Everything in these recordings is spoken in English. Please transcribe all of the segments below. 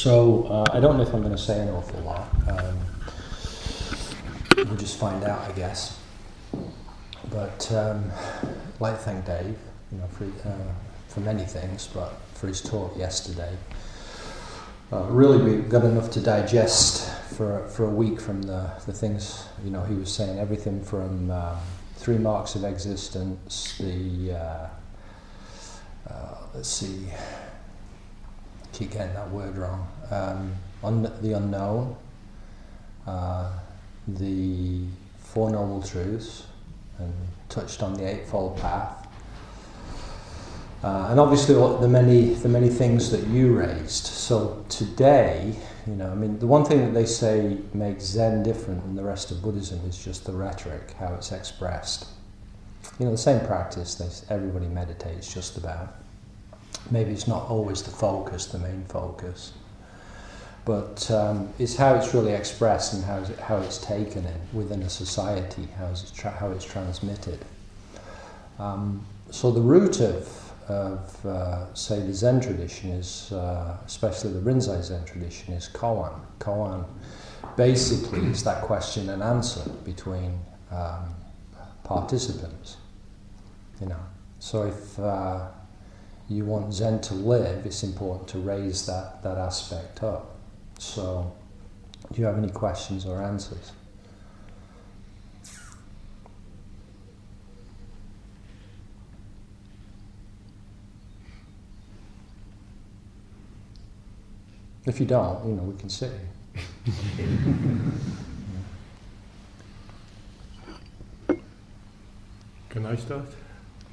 So I don't know if I'm going to say an awful lot. We'll just find out, I guess. But I'd like to thank Dave, for many things, but for his talk yesterday. Really, we got enough to digest for a week from the things he was saying. Everything from 3 marks of existence, the let's see, keep getting that word wrong. The unknown, the Four Noble Truths, and touched on the Eightfold Path, and obviously the many things that you raised. So today, the one thing that they say makes Zen different than the rest of Buddhism is just the rhetoric, how it's expressed. The same practice, everybody meditates just about. Maybe it's not always the main focus, but it's how it's really expressed and how it's taken in within a society, how it's transmitted. So the root of say the Zen tradition is, especially the Rinzai Zen tradition, is koan. Koan basically is that question and answer between participants. So if you want Zen to live, it's important to raise that aspect up. So, do you have any questions or answers? If you don't, we can sit here. Can I start?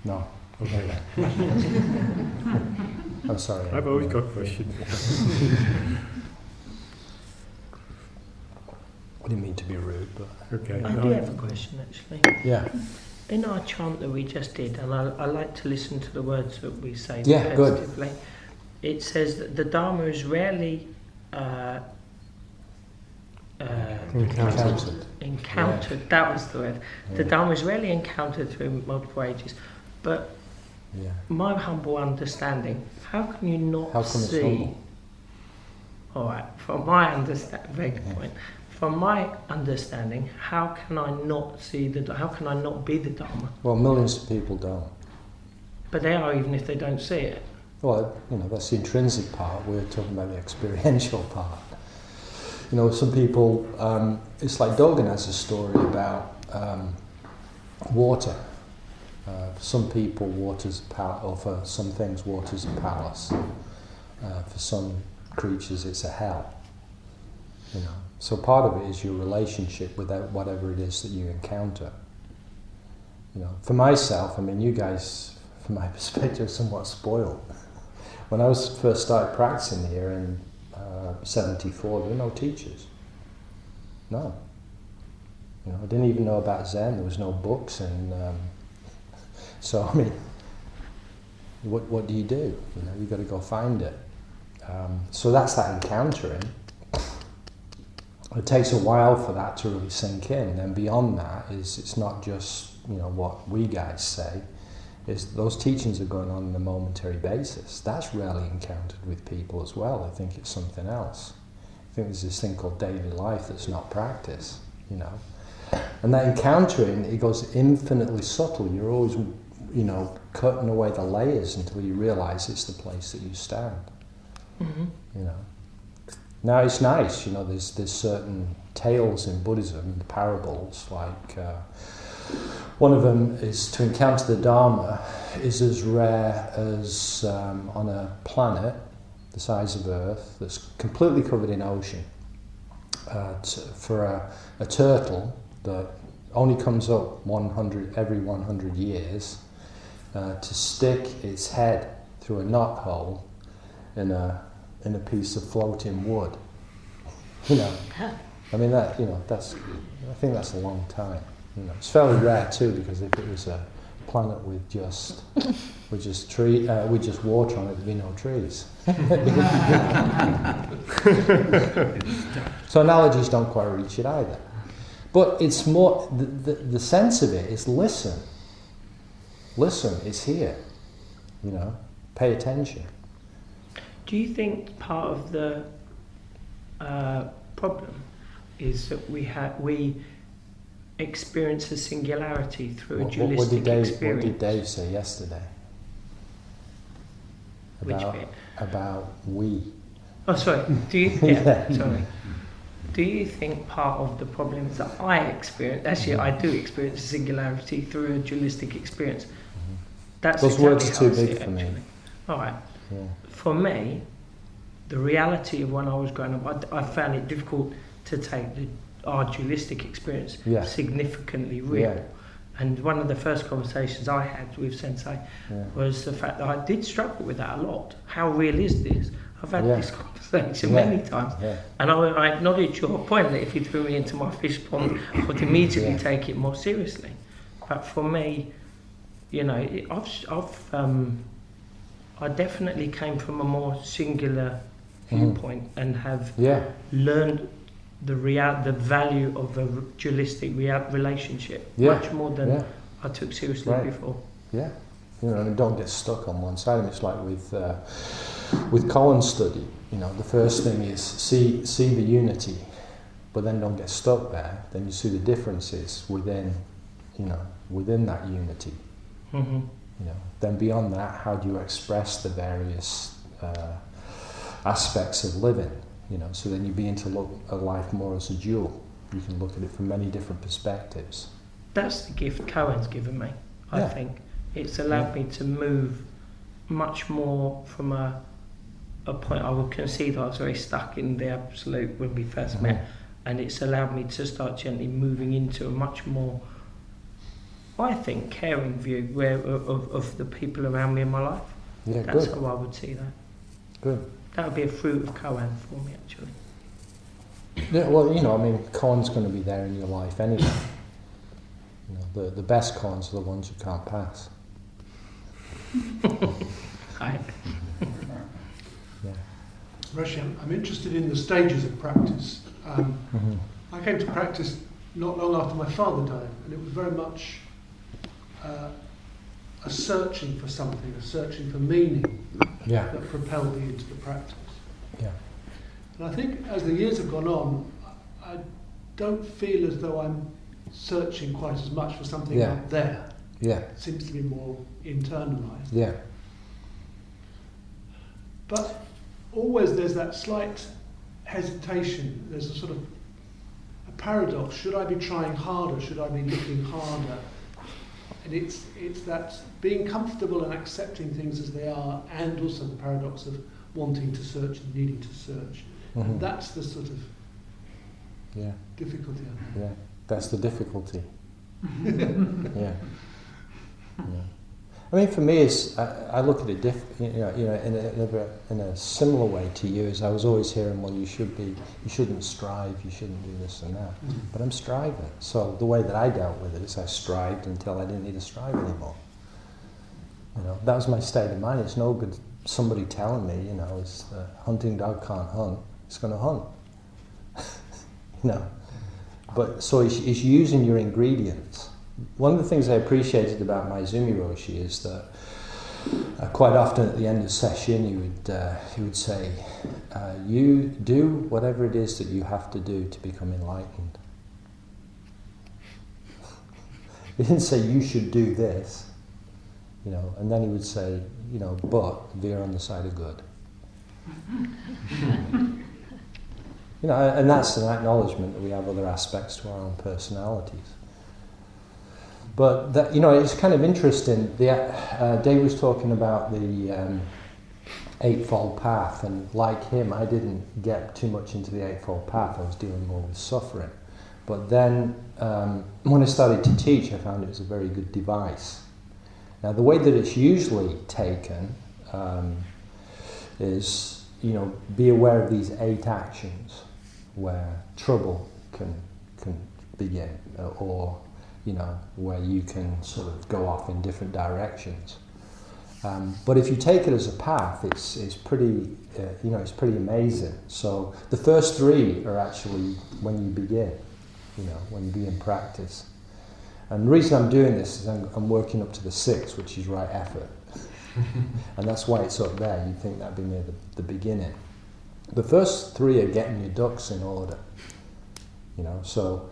No. Okay. I'm sorry. I've always got questions. I didn't mean to be rude, but... Okay. I do have a question, actually. Yeah. In our chant that we just did, and I like to listen to the words that we say Good. repetitively, it says that the Dharma is rarely Encountered. Yeah. That was the word. Yeah. The Dharma is rarely encountered through multiple ages, but my humble understanding, how can you not see? It's humble? All right, from my understanding, from my understanding, how can I not see how can I not be the Dharma? Well, millions of people don't. But they are, even if they don't see it. Well, that's the intrinsic part. We're talking about the experiential part. Some people, it's like Dogen has a story about water. For some people, water's a palace, or for some things, water's a palace. For some creatures, it's a hell. So part of it is your relationship with whatever it is that you encounter. For myself, you guys, from my perspective, are somewhat spoiled. When I first started practicing here in 74, there were no teachers. None. I didn't even know about Zen. There was no books, and so what do? You've got to go find it. So that's that encountering. It takes a while for that to really sink in. Then beyond that it's not just what we guys say. Is those teachings are going on a momentary basis. That's rarely encountered with people as well. I think it's something else. I think there's this thing called daily life that's not practice, And that encountering, it goes infinitely subtle. You're always, cutting away the layers until you realise it's the place that you stand. Mm-hmm. Now it's nice, there's certain tales in Buddhism, the parables, like... one of them is to encounter the Dharma is as rare as on a planet the size of Earth that's completely covered in ocean. For a turtle that only comes up every 100 years to stick its head through a knothole in a piece of floating wood. I think that's a long time. It's fairly rare too, because if it was a planet with just water on it, there'd be no trees. So analogies don't quite reach it either. But it's more the sense of it is listen. Listen, it's here. Pay attention. Do you think part of the problem is that we experience a singularity through a dualistic experience. What did Dave say yesterday? About we. Oh, sorry. Do you? Yeah. Sorry. Do you think part of the problem is that I experience? Actually, I do experience singularity through a dualistic experience. That's those exactly words are how too I see big it, for me. actually. All right. Yeah. For me, the reality of when I was growing up, I found it difficult to take our dualistic experience significantly real. Yeah. And one of the first conversations I had with Sensei was the fact that I did struggle with that a lot. How real is this? I've had this conversation many times. Yeah. And I acknowledge your point that if you threw me into my fish pond, I would immediately take it more seriously. But for me, you know, I definitely came from a more singular viewpoint and have learned the value of a dualistic relationship much more than I took seriously before. Yeah, you know, and don't get stuck on one side. And it's like with Colin's study. You know, the first thing is see the unity, but then don't get stuck there. Then you see the differences within that unity. Mm-hmm. You know, then beyond that, how do you express the various aspects of living? You know, so then you begin to look at life more as a jewel. You can look at it from many different perspectives. That's the gift Cohen's given me, I think. It's allowed me to move much more from a point. I would concede I was very stuck in the absolute when we first met, and it's allowed me to start gently moving into a much more, I think, caring view of the people around me in my life. Yeah, That's good. how I would see that. Good. That would be a fruit of Koan for me, actually. Yeah, well, you know, I mean, Koan's going to be there in your life anyway. You know, the best Koans are the ones you can't pass. Roshi, I'm interested in the stages of practice. I came to practice not long after my father died, and it was very much a searching for something, a searching for meaning that propelled me into the practice. Yeah. And I think as the years have gone on, I don't feel as though I'm searching quite as much for something out there. Yeah. It seems to be more internalized. Yeah. But always there's that slight hesitation. There's a sort of a paradox. Should I be trying harder? Should I be looking harder? And it's that being comfortable and accepting things as they are, and also the paradox of wanting to search and needing to search. And that's the sort of difficulty. Yeah, that's the difficulty. Yeah. I mean, for me, it's I look at it in a similar way to you. As I was always hearing, well, you shouldn't strive, you shouldn't do this and that. But I'm striving. So the way that I dealt with it is I strived until I didn't need to strive anymore. You know, that was my state of mind. It's no good somebody telling me, you know, it's the hunting dog can't hunt. It's going to hunt. You know, but so it's using your ingredients. One of the things I appreciated about Maezumi Roshi is that quite often at the end of session he would say, you do whatever it is that you have to do to become enlightened. He didn't say you should do this, you know, and then he would say, you know, but veer on the side of good. You know, and that's an acknowledgement that we have other aspects to our own personalities. But that, you know, it's kind of interesting. Dave was talking about the Eightfold Path, and like him, I didn't get too much into the Eightfold Path. I was dealing more with suffering. But then, when I started to teach, I found it was a very good device. Now, the way that it's usually taken is, you know, be aware of these 8 actions where trouble can begin, or you know, where you can sort of go off in different directions. But if you take it as a path, it's pretty, you know, it's pretty amazing. So the first 3 are actually when you begin, you know, when you begin practice. And the reason I'm doing this is I'm working up to the 6th, which is right effort. And that's why it's up there. You'd think that'd be near the beginning. The first three are getting your ducks in order. So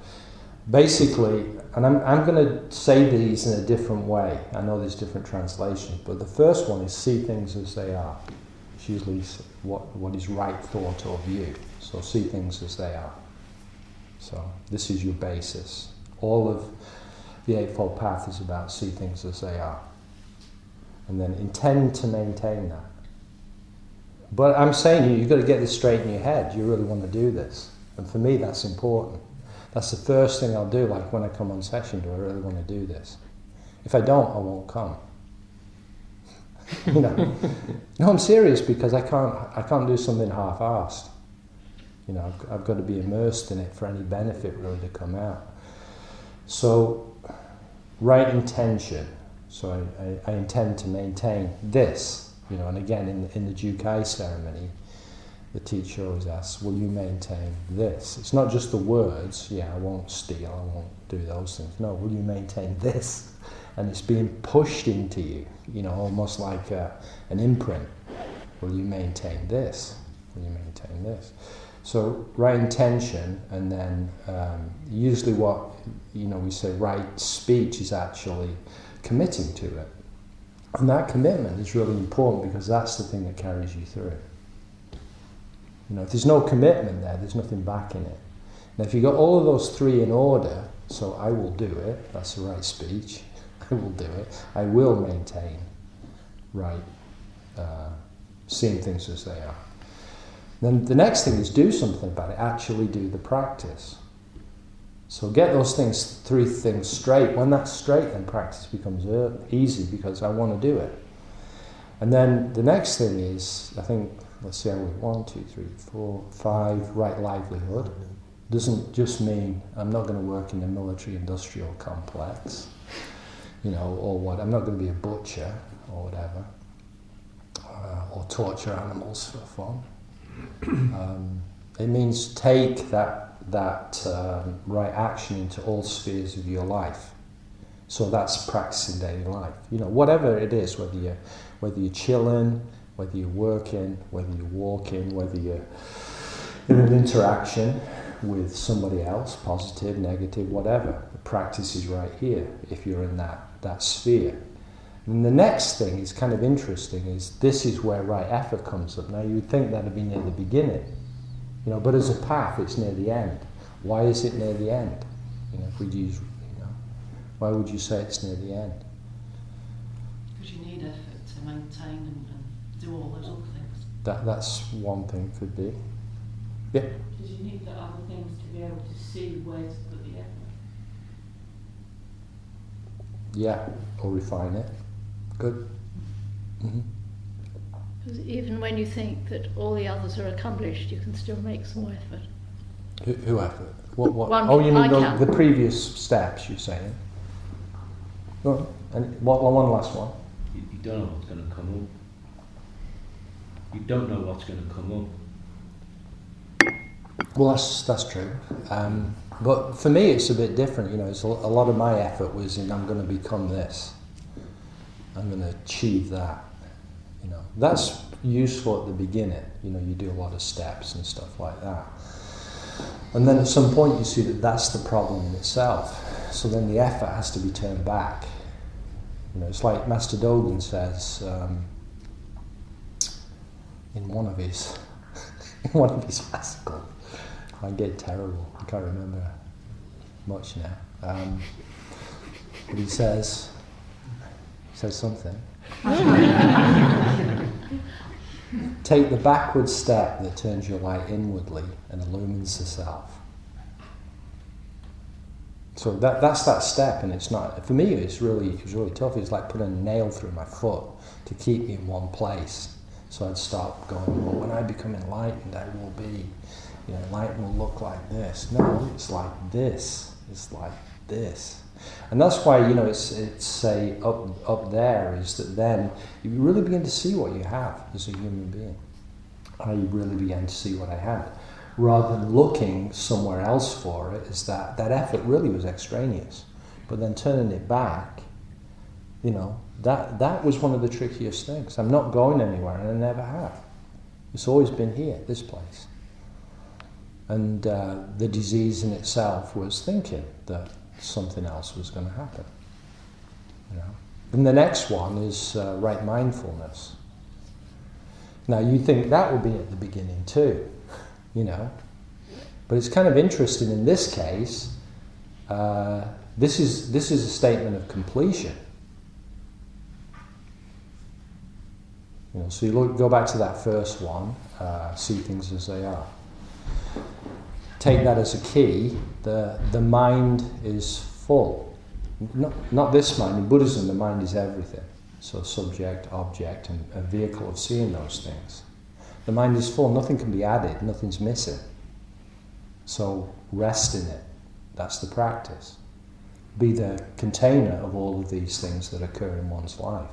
basically, and I'm going to say these in a different way. I know there's different translations, but the first one is see things as they are. It's usually what is right thought or view. So see things as they are. So this is your basis. All of the Eightfold Path is about see things as they are. And then intend to maintain that. But I'm saying you've got to get this straight in your head. You really want to do this. And for me, that's important. That's the first thing I'll do, like when I come on session, do I really want to do this? If I don't, I won't come. No, I'm serious, because I can't do something half-assed. I've got to be immersed in it for any benefit really to come out. So, right intention. So I intend to maintain this, and again in the Jukai ceremony, the teacher always asks, will you maintain this? It's not just the words, I won't steal, I won't do those things. No, will you maintain this? And it's being pushed into you, almost like an imprint. Will you maintain this? Will you maintain this? So right intention, and then usually what we say right speech is actually committing to it. And that commitment is really important, because that's the thing that carries you through. If there's no commitment there's nothing backing it. Now if you've got all of those three in order, so I will do it, that's the right speech, I will do it, I will maintain right, seeing things as they are. Then the next thing is do something about it, actually do the practice. So get those three things straight. When that's straight, then practice becomes easy, because I want to do it. And then the next thing is, I think, let's see how 1, 2, 3, 4, 5, right livelihood. Doesn't just mean I'm not going to work in the military-industrial complex, or what. I'm not going to be a butcher or whatever, or torture animals for fun. It means take that right action into all spheres of your life. So that's practicing daily life. Whatever it is, whether you're chilling, whether you're working, whether you're walking, whether you're in an interaction with somebody else, positive, negative, whatever. The practice is right here, if you're in that sphere. And the next thing is kind of interesting, is this is where right effort comes up. Now you would think that would be near the beginning, but as a path it's near the end. Why is it near the end? If we use, why would you say it's near the end? Because you need effort to maintain and do all those other things. That's one thing, could be. Yeah. Because you need the other things to be able to see where to put the effort. Yeah, or refine it. Good. Mm-hmm. Because even when you think that all the others are accomplished, you can still make some more effort. Who effort? What? One, You I mean can. the previous steps, you're saying? Go on. And one last one. You don't know what's going to come up. You don't know what's going to come up. Well, that's true. But for me, it's a bit different. It's a lot of my effort was in I'm going to become this. I'm going to achieve that. That's useful at the beginning. You do a lot of steps and stuff like that. And then at some point you see that that's the problem in itself. So then the effort has to be turned back. It's like Master Dogen says in one of his fascicles. I get terrible. I can't remember much now. But he says something. Take the backward step that turns your light inwardly and illumines the self. So that's that step, and it's not, for me it was really tough. It's like putting a nail through my foot to keep me in one place. So I'd start going, well, when I become enlightened, I will be, enlightened will look like this. No, it's like this. It's like this. And that's why, it's say up there is that then you really begin to see what you have as a human being. I really began to see what I had. Rather than looking somewhere else for it, is that effort really was extraneous. But then turning it back, that was one of the trickiest things. I'm not going anywhere, and I never have. It's always been here, this place. And the disease in itself was thinking that something else was going to happen. You know? And the next one is right mindfulness. Now you think that would be at the beginning too, you know. But it's kind of interesting in this case. This is a statement of completion. You know, so you go back to that first one, see things as they are. Take that as a key. The mind is full. Not this mind. In Buddhism, the mind is everything. So subject, object, and a vehicle of seeing those things. The mind is full. Nothing can be added. Nothing's missing. So rest in it. That's the practice. Be the container of all of these things that occur in one's life.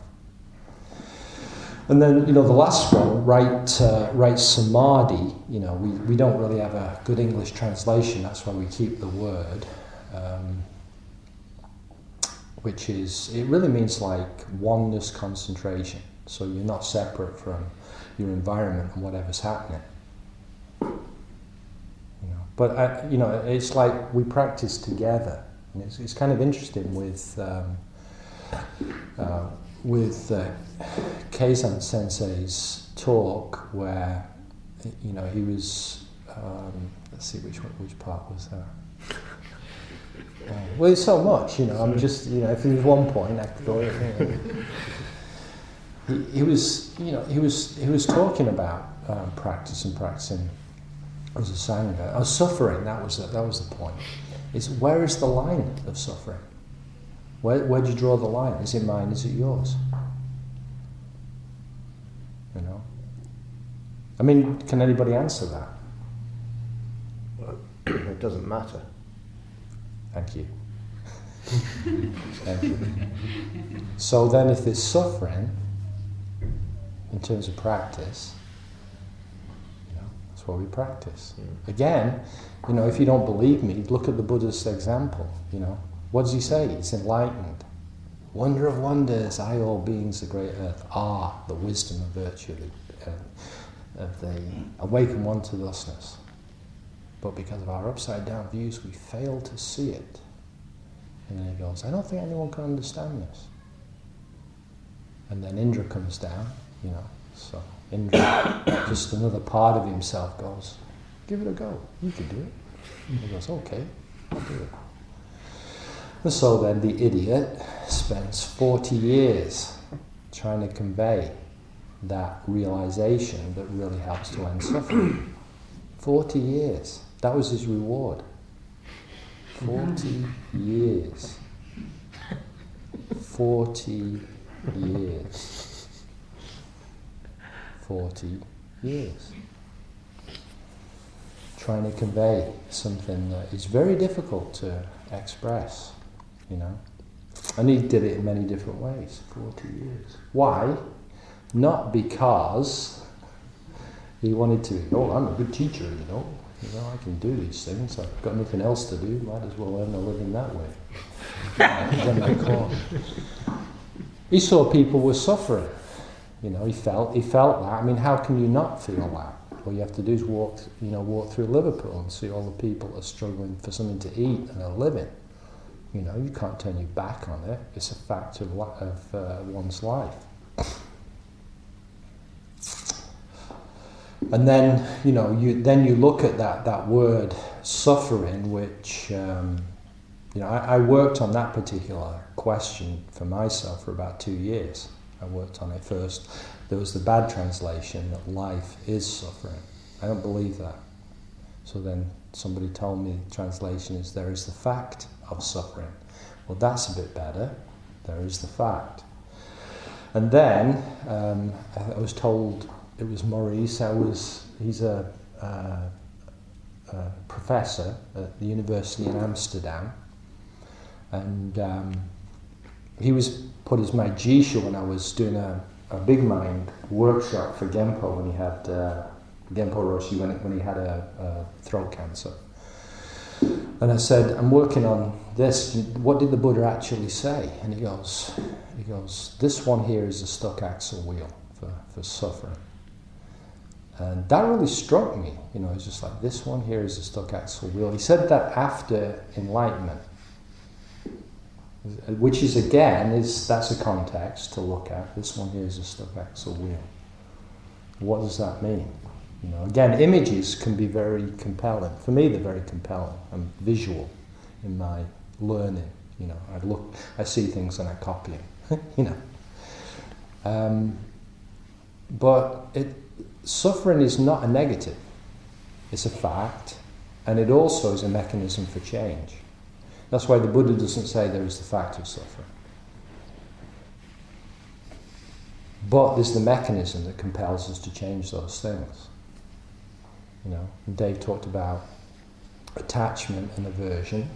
And then, you know, the last one, right samadhi, you know, we don't really have a good English translation, that's why we keep the word, which is, it really means like oneness concentration. So you're not separate from your environment and whatever's happening. You know, but, you know, it's like we practice together. And it's kind of interesting with Taizan Sensei's talk, where, you know, he was, let's see which part was that. Well, there's so much, you know. I'm just, you know, if there was one point, I could go. You know, he was talking about practicing as a sangha. Suffering. That was the point. Is where is the line of suffering? Where do you draw the line? Is it mine? Is it yours? You know? I mean, can anybody answer that? Well, it doesn't matter. Thank you. Thank you. So then if there's suffering, in terms of practice, you know, that's what we practice. Again, you know, if you don't believe me, look at the Buddha's example, you know. What does he say? He's enlightened. Wonder of wonders, I, all beings, the great earth, are the wisdom and virtue of the awakened one to thusness. But because of our upside down views, we fail to see it. And then he goes, I don't think anyone can understand this. And then Indra comes down, you know. So Indra, just another part of himself, goes, give it a go, you can do it. And he goes, okay, I'll do it. And so then the idiot spends 40 years trying to convey that realization that really helps to end suffering. 40 years. That was his reward. 40 years. 40 years. 40 years. Trying to convey something that is very difficult to express, you know. And he did it in many different ways, 40 years. Why? Not because he wanted to, I'm a good teacher, you know, I can do these things, I've got nothing else to do, might as well earn a living that way. He saw people were suffering, you know, he felt that. I mean, how can you not feel that? All you have to do is walk through Liverpool and see all the people that are struggling for something to eat and a living. You know, you can't turn your back on it. It's a fact of one's life. And then, you know, you look at that word suffering, which, you know, I worked on that particular question for myself for about 2 years. I worked on it first. There was the bad translation that life is suffering. I don't believe that. So then somebody told me the translation is there is the fact of suffering. Well, that's a bit better. There is the fact. And then I was told it was Maurice. He's a professor at the university in Amsterdam, and he was put as my jisho when I was doing a big mind workshop for Genpo when he had Genpo Roshi when he had a throat cancer. And I said, I'm working on this. What did the Buddha actually say? And he goes, this one here is a stuck axle wheel for suffering. And that really struck me. It's just like, this one here is a stuck axle wheel. He said that after enlightenment, which is again, that's a context to look at. This one here is a stuck axle wheel. What does that mean? Again, images can be very compelling. For me, they're very compelling. I'm visual in my learning. I see things and I copy them. But suffering is not a negative. It's a fact, and it also is a mechanism for change. That's why the Buddha doesn't say there is the fact of suffering. But there's the mechanism that compels us to change those things. And Dave talked about attachment and aversion.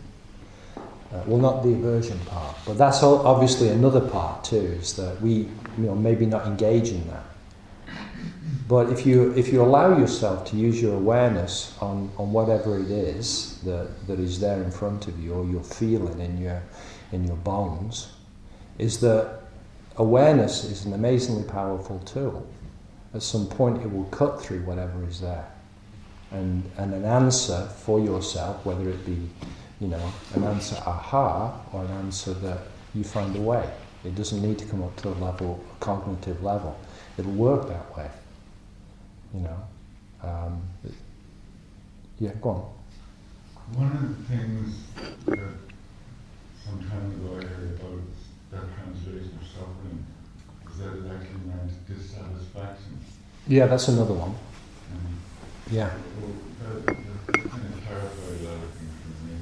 Well, not the aversion part, but that's obviously another part too, is that we maybe not engage in that. But if you allow yourself to use your awareness on whatever it is that is there in front of you, or you're feeling in your bones, is that awareness is an amazingly powerful tool. At some point it will cut through whatever is there. And an answer for yourself, whether it be, an answer aha, or an answer that you find a way. It doesn't need to come up to a cognitive level. It'll work that way. Yeah, go on. One of the things that some time ago I heard about that translation of suffering is that it actually meant dissatisfaction. Yeah, that's another one. Yeah. Well, that kind of clarified a lot of things for me.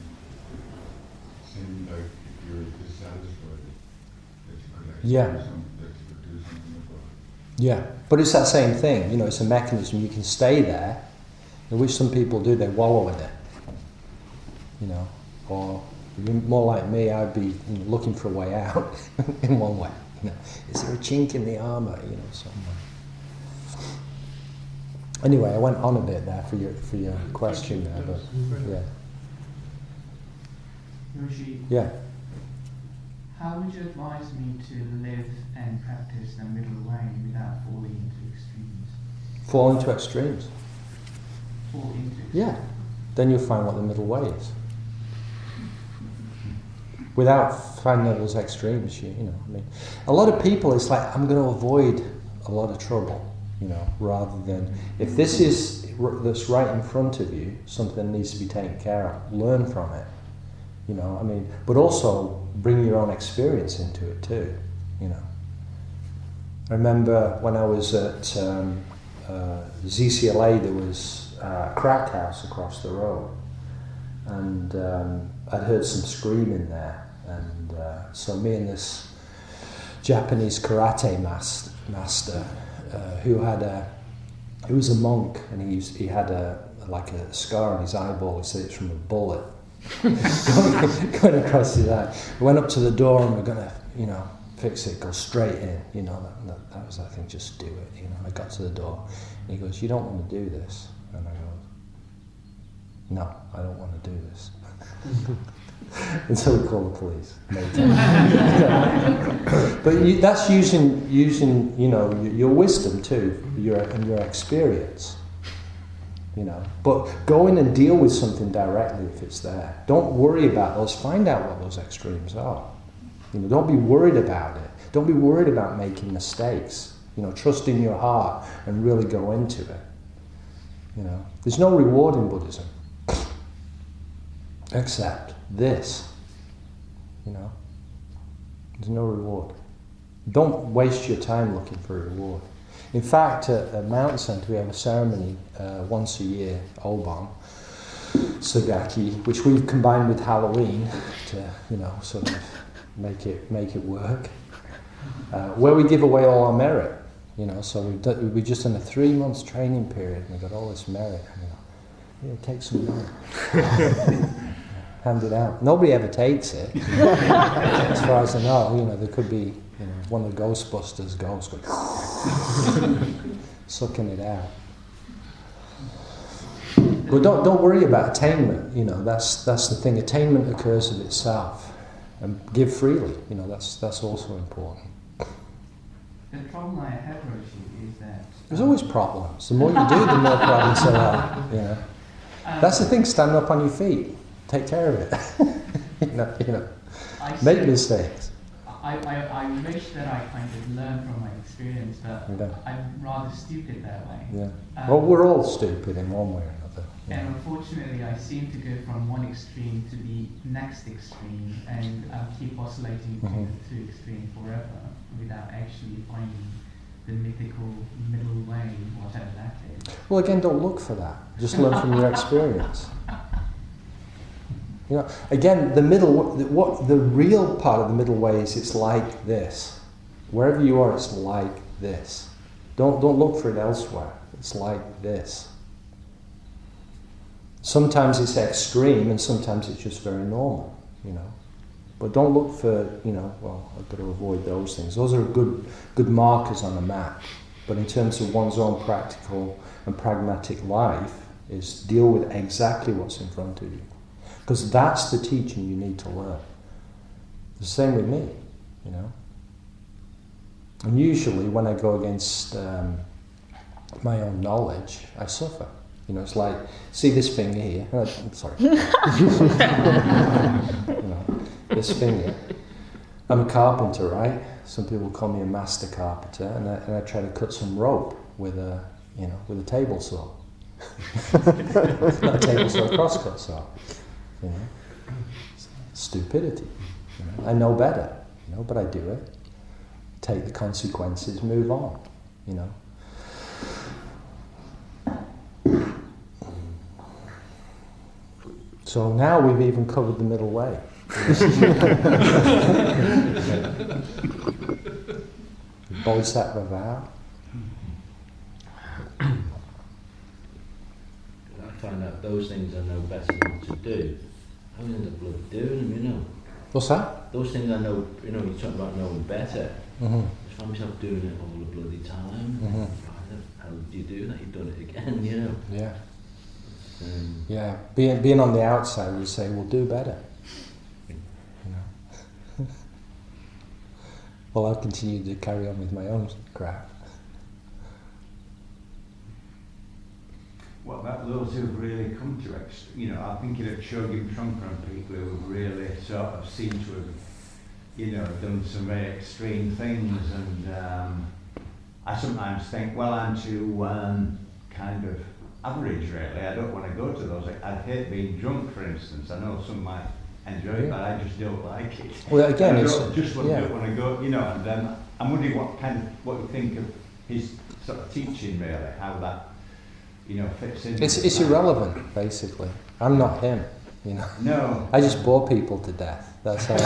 It seemed like if you were dissatisfied, that you could actually do something about it. Yeah, but it's that same thing. It's a mechanism. You can stay there, which some people do. They wallow in it. Or more like me, I'd be looking for a way out in one way. Is there a chink in the armour? Somewhere. Anyway, I went on a bit there for your question there, but yeah. Roshi, Yeah. how would you advise me to live and practice the middle way without falling into extremes? Fall into extremes. Fall into extremes? Yeah. Then you'll find what the middle way is. Without finding those extremes, a lot of people, it's like, I'm going to avoid a lot of trouble. Rather than, if this is that's right in front of you, something needs to be taken care of, learn from it. But also bring your own experience into it too. I remember when I was at ZCLA, there was a crack house across the road, and I'd heard some screaming there, and so me and this Japanese karate master. Who was a monk, and he had a scar on his eyeball. He said it's from a bullet going across his eye. We went up to the door and we're gonna, fix it, go straight in. That was, I think, just do it. I got to the door, and he goes, "You don't want to do this," and I go, "No, I don't want to do this." And so we call the police. But that's using your wisdom too, your experience. But go in and deal with something directly if it's there. Don't worry about those. Find out what those extremes are. Don't be worried about it. Don't be worried about making mistakes. Trust in your heart and really go into it. There's no reward in Buddhism except this. There's no reward. Don't waste your time looking for a reward. In fact, at Mountain Center we have a ceremony once a year, Obon, Sagaki, which we've combined with Halloween to, sort of make it work. Where we give away all our merit. So we've just done a 3 months training period, and we got all this merit. Take some merit. Hand it out. Nobody ever takes it. As far as I know, there could be one of the Ghostbusters ghosts going sucking it out. But don't worry about attainment. That's the thing. Attainment occurs of itself, and give freely. That's also important. The problem I have, Roshi, is that... There's always problems. The more you do, the more problems there are. You know? That's the thing, stand up on your feet. Take care of it. you know. Make mistakes. I wish that I kind of learned from my experience, but I'm rather stupid that way. Yeah. Well, we're all stupid in one way or another. Yeah. And unfortunately, I seem to go from one extreme to the next extreme, and keep oscillating between the two extremes forever without actually finding the mythical middle way, whatever that is. Well, again, don't look for that. Just learn from your experience. You know, again, the real part of the middle way is it's like this. Wherever you are, it's like this. Don't look for it elsewhere. It's like this. Sometimes it's extreme, and sometimes it's just very normal. You know, but don't look for well, I've got to avoid those things. Those are good markers on a map. But in terms of one's own practical and pragmatic life, is deal with exactly what's in front of you. Because that's the teaching you need to learn. The same with me, you know. And usually when I go against my own knowledge, I suffer. You know, it's like, see this finger here? I'm sorry. You know, this finger. I'm a carpenter, right? Some people call me a master carpenter, and I try to cut some rope with a table saw. Not a table saw, a crosscut saw. You know, stupidity. You know? I know better, you know, but I do it. Take the consequences, move on. You know. So now we've even covered the middle way. Bodhisattva vow. I find out those things I know better than to do. I end up bloody doing them, you know. What's that? Those things I know, you know, you talk about knowing better. Mm-hmm. I find myself doing it all the bloody time. Mm-hmm. How do you do that? You've done it again, you know. Yeah. Yeah. Being on the outside, we say, we'll do better. You know. Well, I'll continue to carry on with my own crap. What about those who've really come to, you know, I'm thinking of Chogyam Trungpa and people who've really sort of seem to have, you know, done some very extreme things, and I sometimes think, well, I'm too kind of average, really. I don't want to go to those. I'd hate being drunk, for instance. I know some might enjoy it, but I just don't like it. Well, again, don't want to go, you know. And I'm wondering what you think of his sort of teaching, really, how that, you know, fits in. It's irrelevant, basically. I'm not him, you know. No. I just bore people to death. That's how.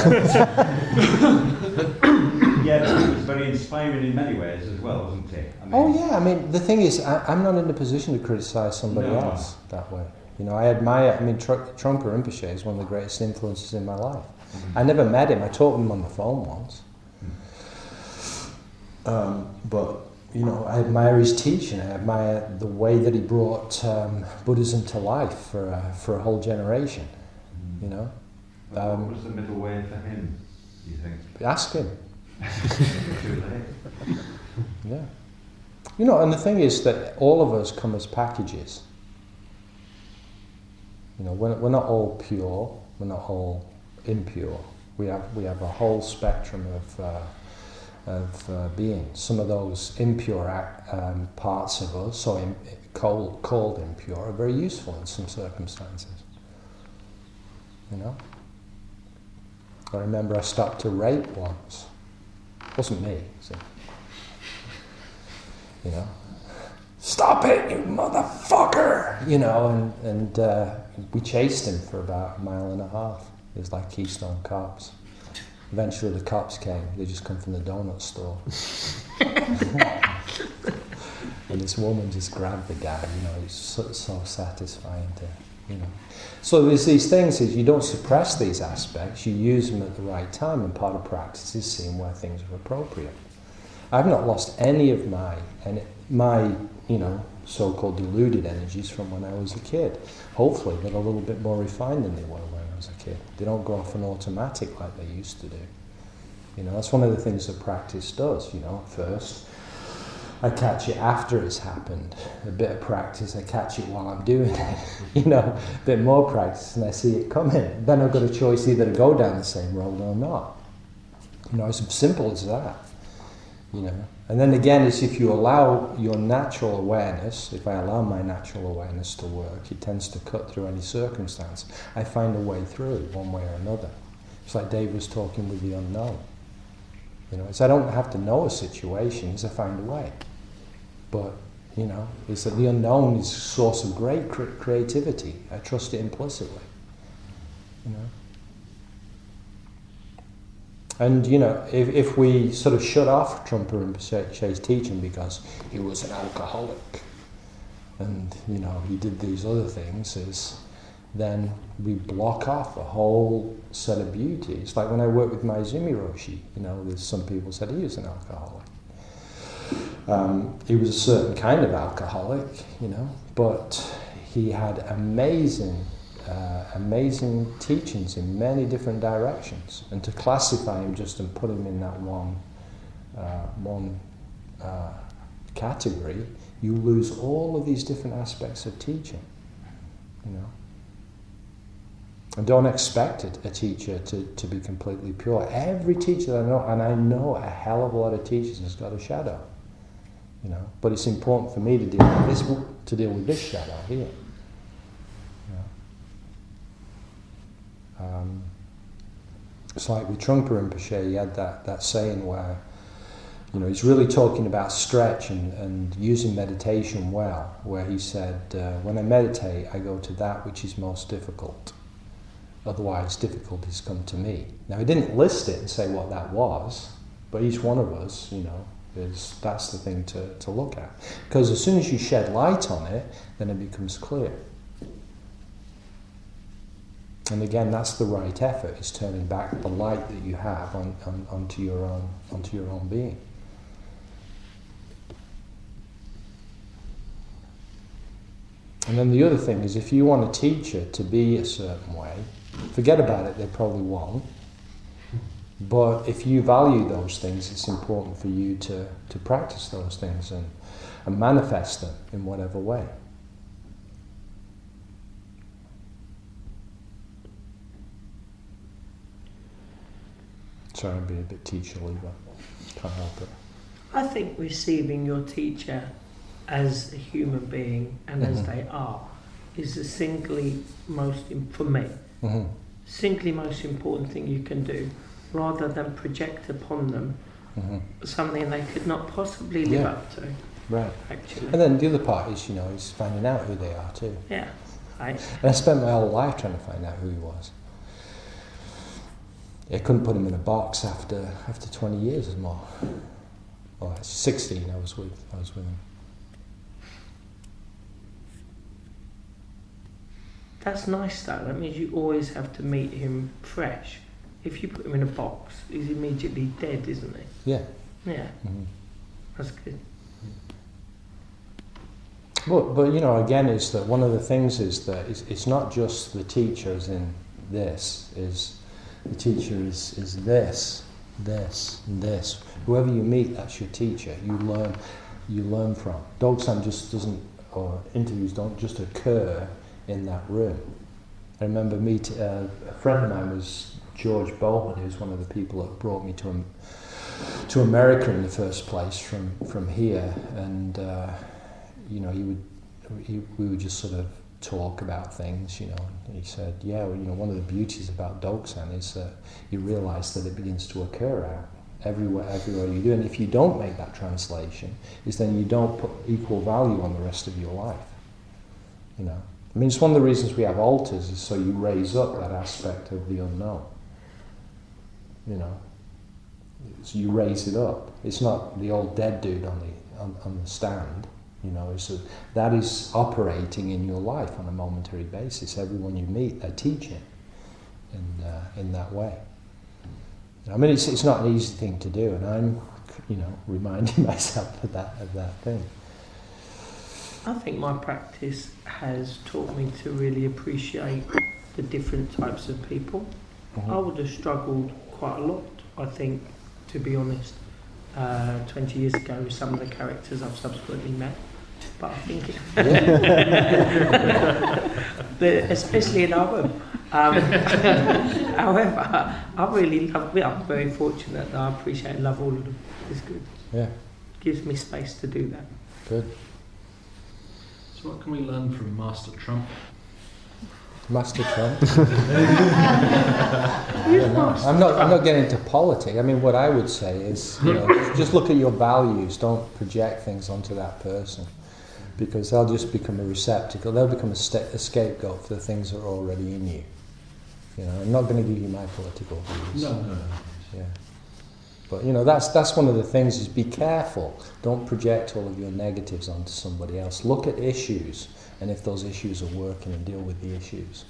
Yeah, but he was very inspiring in many ways as well, wasn't he? I mean, I mean, the thing is, I'm not in a position to criticise somebody else that way. You know, I admire. I mean, Trungpa Rinpoche is one of the greatest influences in my life. Mm-hmm. I never met him. I talked to him on the phone once. But you know, I admire his teaching. I admire the way that he brought Buddhism to life for a whole generation. You know. What was the middle way for him, do you think? Ask him. Too late. Yeah. You know, and the thing is that all of us come as packages. You know, we're not all pure, we're not all impure. We have a whole spectrum of beings. Some of those impure parts of us, so called impure, are very useful in some circumstances. You know? I remember I stopped to rape once. It wasn't me, so. You know, stop it, you motherfucker! You know, and we chased him for about 1.5 miles. It was like Keystone Cops. Eventually the cops came. They just come from the donut store. And this woman just grabbed the guy. You know, it's so satisfying to, you know. So there's these things, is you don't suppress these aspects, you use them at the right time, and part of practice is seeing where things are appropriate. I've not lost any of my you know, so-called deluded energies from when I was a kid. Hopefully they're a little bit more refined than they were when I was a kid. They don't go off on automatic like they used to do. You know, that's one of the things that practice does. You know, first I catch it after it's happened. A bit of practice, I catch it while I'm doing it. You know, a bit more practice, and I see it coming. Then I've got a choice either to go down the same road or not. You know, it's as simple as that. You know, and then again, it's if you allow your natural awareness. If I allow my natural awareness to work, it tends to cut through any circumstance. I find a way through one way or another. It's like Dave was talking with the unknown. You know, it's I don't have to know a situation, it's I find a way. But, you know, it's that the unknown is a source of great creativity. I trust it implicitly. You know. And, you know, if we sort of shut off Trungpa Rinpoche's teaching because he was an alcoholic and, you know, he did these other things, then we block off a whole set of beauty. It's like when I worked with Maezumi Roshi, you know, there's some people said he was an alcoholic. He was a certain kind of alcoholic, you know, but he had amazing teachings in many different directions, and to classify him just and put him in that one category, you lose all of these different aspects of teaching, you know. And don't expect a teacher to be completely pure. Every teacher that I know, and I know a hell of a lot of teachers, has got a shadow, you know. But it's important for me to deal with this shadow here. It's like with Trungpa Rinpoche, he had that saying where, you know, he's really talking about stretch and using meditation well, where he said, when I meditate, I go to that which is most difficult. Otherwise, difficulties come to me. Now, he didn't list it and say what that was, but each one of us, you know, that's the thing to look at. Because as soon as you shed light on it, then it becomes clear. And again, that's the right effort, is turning back the light that you have onto your own being. And then the other thing is, if you want a teacher to be a certain way, forget about it, they probably won't. But if you value those things, it's important for you to practice those things and manifest them in whatever way. Sorry, I'm being a bit teacherly, but can't help it. I think receiving your teacher as a human being and as they are is the singly most important thing you can do, rather than project upon them something they could not possibly live up to. Right. Actually. And then the other part is, you know, is finding out who they are too. Yeah. Right. And I spent my whole life trying to find out who he was. I couldn't put him in a box after 20 years or more. Well, 16 I was with him. That's nice though. That means you always have to meet him fresh. If you put him in a box, he's immediately dead, isn't he? Yeah. Yeah. That's good. But you know, again, is that one of the things is that it's not just the teacher as in this, is the teacher is this, and this. Whoever you meet, that's your teacher. You learn from. Doksan just doesn't, or interviews don't just occur in that room. I remember a friend of mine was George Bowman, who's one of the people that brought me to America in the first place from here, and you know, we would just sort of talk about things, you know. And he said, yeah, well, you know, one of the beauties about Doksan is that you realise that it begins to occur out everywhere you do, and if you don't make that translation, is then you don't put equal value on the rest of your life, you know. I mean, it's one of the reasons we have altars, is so you raise up that aspect of the unknown, you know. So you raise it up. It's not the old dead dude on the stand. You know, that is operating in your life on a momentary basis. Everyone you meet, they're teaching in that way. I mean, it's not an easy thing to do, and I'm, you know, reminding myself of that thing. I think my practice has taught me to really appreciate the different types of people. I would have struggled quite a lot, I think, to be honest. 20 years ago, some of the characters I've subsequently met. But I think, especially in our room. However, I really love it. I'm very fortunate that I appreciate and love all of them. It's good. Yeah. Gives me space to do that. Good. So what can we learn from Master Trump? Master Trump? I'm not getting into politics. I mean, what I would say is, just look at your values. Don't project things onto that person, because they'll just become a receptacle. They'll become a scapegoat for the things that are already in you. I'm not going to give you my political views. No. Yeah. But that's one of the things, is be careful. Don't project all of your negatives onto somebody else. Look at issues, and if those issues are working, and deal with the issues.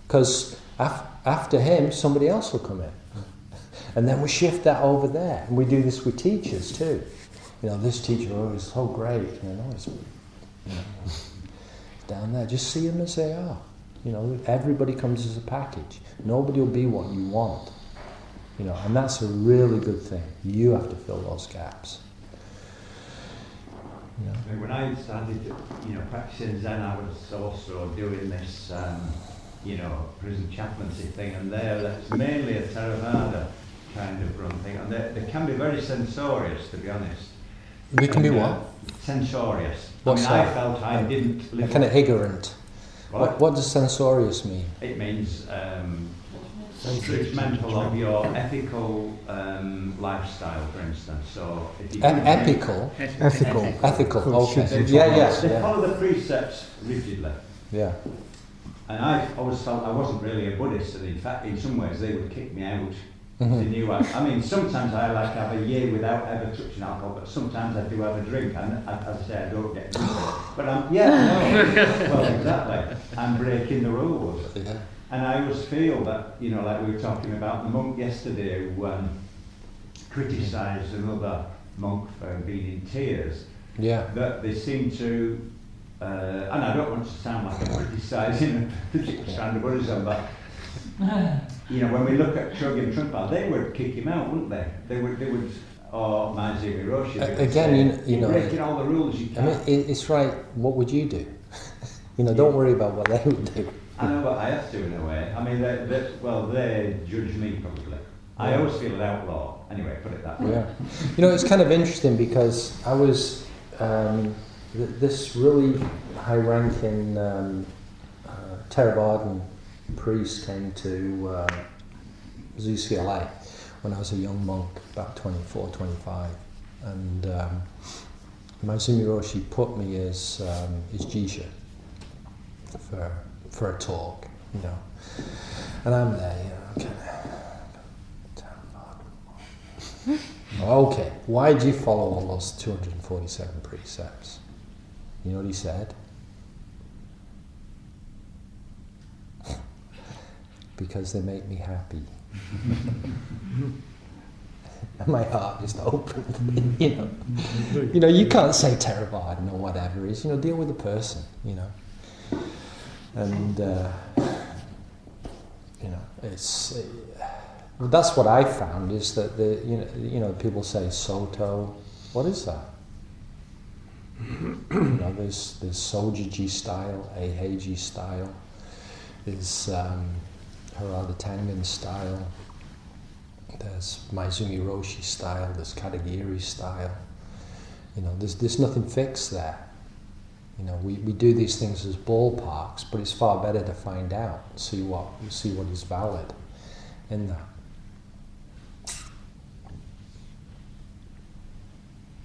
Because after him, somebody else will come in. And then we shift that over there. And we do this with teachers too. This teacher is so great. It's down there. Just see them as they are. Everybody comes as a package. Nobody will be what you want. And that's a really good thing. You have to fill those gaps. When I started, practicing Zen, I was also doing this, prison chaplaincy thing, and that's mainly a Theravada kind of run thing, and they can be very censorious, to be honest. They can be what? Censorious. What's that? I felt I didn't live. Kind of ignorant. What does censorious mean? It means judgmental of your ethical lifestyle, for instance. So if you ethical. Okay. They follow the precepts rigidly. Yeah. And I always felt I wasn't really a Buddhist, and in fact, in some ways, they would kick me out. They knew sometimes I have a year without ever touching alcohol, but sometimes I do have a drink, and as I say, I don't get drunk. But well, exactly. I'm breaking the rules. Yeah. And I always feel that, like we were talking about the monk yesterday who criticised another monk for being in tears, that they seem to, and I don't want to sound like I'm criticising a particular strand of Buddhism, but when we look at Chogyam Trungpa, they would kick him out, wouldn't they? They would, or Maezumi Roshi. Again, you're breaking all the rules you can. It's right. What would you do? Don't worry about what they would do. I know what I have to, in a way. They judge me probably. I always feel an outlaw. Anyway, put it that way. Yeah. It's kind of interesting, because I was this really high-ranking Theravadan priest came to ZCLA when I was a young monk, about 24, 25, and Maezumi Roshi put me as his jisha for a talk, and I'm there, okay, why did you follow all those 247 precepts? You know what he said? Because they make me happy. And my heart just opened, you can't say Theravada or whatever it is, deal with the person, and it's that's what I found, is that people say Soto. What is that? There's Soji style, Eiheiji style, there's Harada Tangen style, there's Maezumi Roshi style, there's Katagiri style. There's nothing fixed there. We do these things as ballparks, but it's far better to find out, see what is valid in that.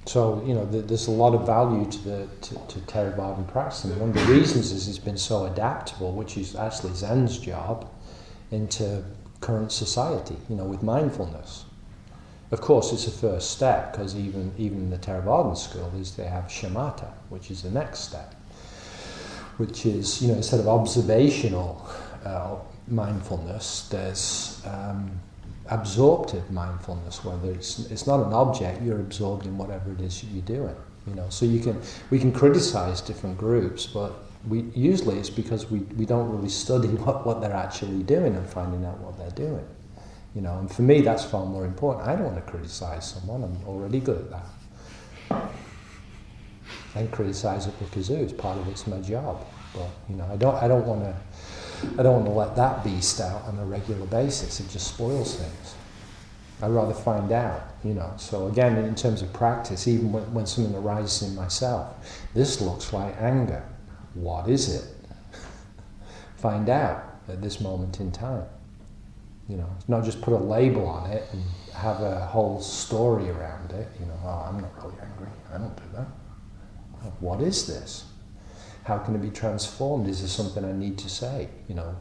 So there's a lot of value to Theravadan practice, and one of the reasons is it's been so adaptable, which is actually Zen's job, into current society. With mindfulness. Of course, it's a first step, because even in the Theravadan school they have shamatha, which is the next step, which is instead of observational mindfulness, there's absorptive mindfulness, where it's not an object, you're absorbed in whatever it is you're doing. So we can criticize different groups, but usually it's because we don't really study what they're actually doing and finding out what they're doing. You know, and for me that's far more important. I don't want to criticize someone, I'm already good at that. I can criticize it because it's part of it's my job. But you know, I don't want to let that beast out on a regular basis. It just spoils things. I'd rather find out, you know. So again, in terms of practice, even when something arises in myself, this looks like anger. What is it? Find out at this moment in time. You know, not just put a label on it and have a whole story around it. You know, oh, I'm not really angry. I don't do that. What is this? How can it be transformed? Is there something I need to say? You know,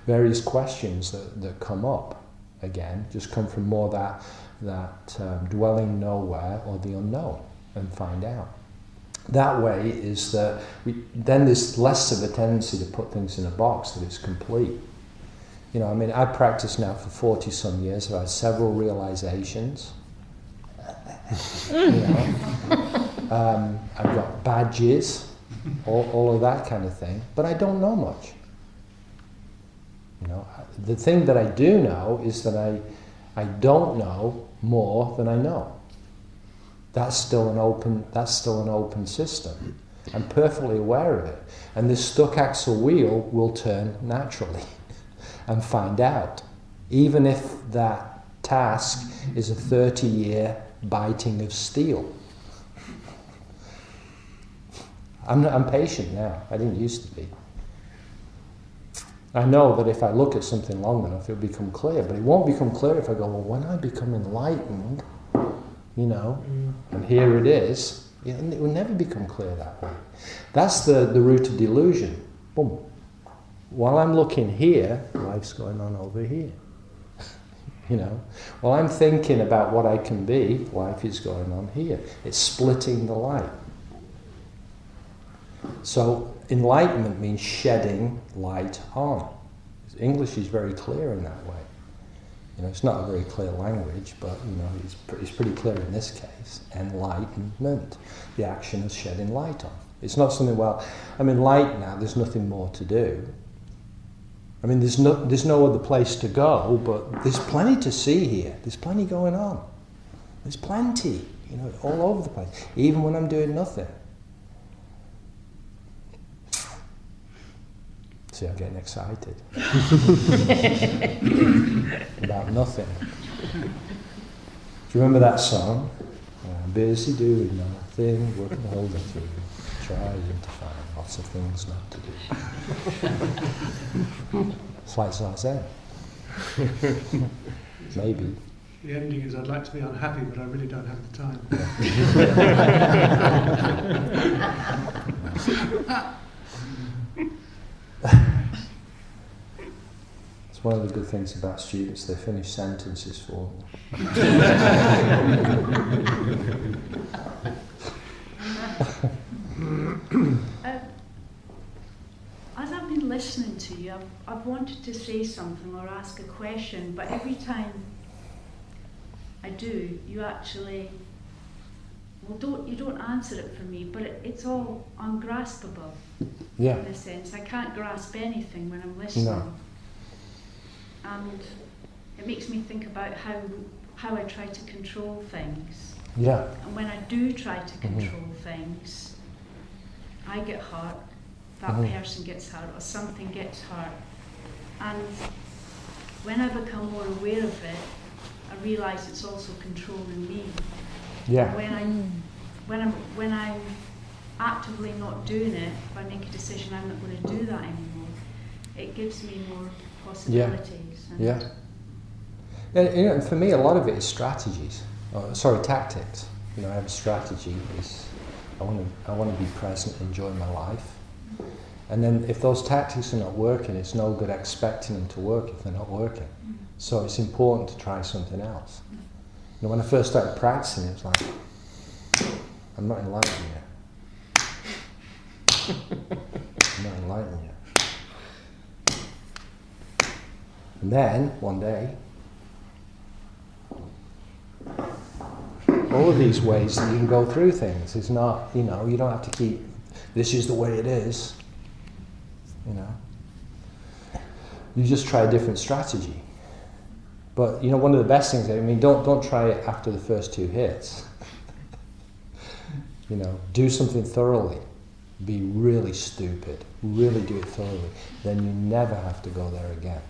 various questions that come up, again, just come from more that dwelling nowhere or the unknown, and find out. That way is that then there's less of a tendency to put things in a box, that it's complete. You know, I mean, I've practiced now for 40 some years, I've had several realizations. You know, I've got badges, all of that kind of thing, but I don't know much. You know, the thing that I do know is that I don't know more than I know. That's still an open system. I'm perfectly aware of it, and this stuck axle wheel will turn naturally and find out, even if that task is a 30-year biting of steel. I'm patient now. I didn't used to be. I know that if I look at something long enough, it'll become clear. But it won't become clear if I go, well, when I become enlightened, you know, and here it is, it will never become clear that way. That's the root of delusion. Boom. While I'm looking here, life's going on over here. You know, while I'm thinking about what I can be, life is going on here. It's splitting the light. So enlightenment means shedding light on. English is very clear in that way. You know, it's not a very clear language, but you know, it's pretty clear in this case. Enlightenment, the action of shedding light on. It's not something, well, I'm enlightened now, there's nothing more to do. I mean, there's no other place to go, but there's plenty to see here. There's plenty going on. There's plenty, you know, all over the place, even when I'm doing nothing. See, I'm getting excited about nothing. Do you remember that song? I'm busy doing nothing, working the whole day through, trying to find lots of things not to do. It's like Zazen. Maybe. The ending is, I'd like to be unhappy, but I really don't have the time. It's one of the good things about students, they finish sentences for me. As I've been listening to you, I've wanted to say something or ask a question, but every time I do, you actually, you don't answer it for me, but it's all ungraspable. Yeah. In a sense, I can't grasp anything when I'm listening. No. And it makes me think about how I try to control things. Yeah. And when I do try to control things, I get hurt, that person gets hurt, or something gets hurt. And when I become more aware of it, I realise it's also controlling me. Yeah. When I'm actively not doing it, if I make a decision I'm not going to do that anymore, it gives me more possibilities. Yeah. And you know, for me, a lot of it is strategies. Tactics. You know, I have a strategy. Is I want to be present, enjoy my life. And then if those tactics are not working, it's no good expecting them to work if they're not working. So it's important to try something else. You know, when I first started practicing, it was like, I'm not enlightened yet. I'm not enlightened yet. And then, one day, all of these ways that you can go through things. It's not, you know, you don't have to keep, this is the way it is. You know. You just try a different strategy. But you know, one of the best things, I mean, don't try it after the first 2 hits. You know, do something thoroughly. Be really stupid. Really do it thoroughly. Then you never have to go there again.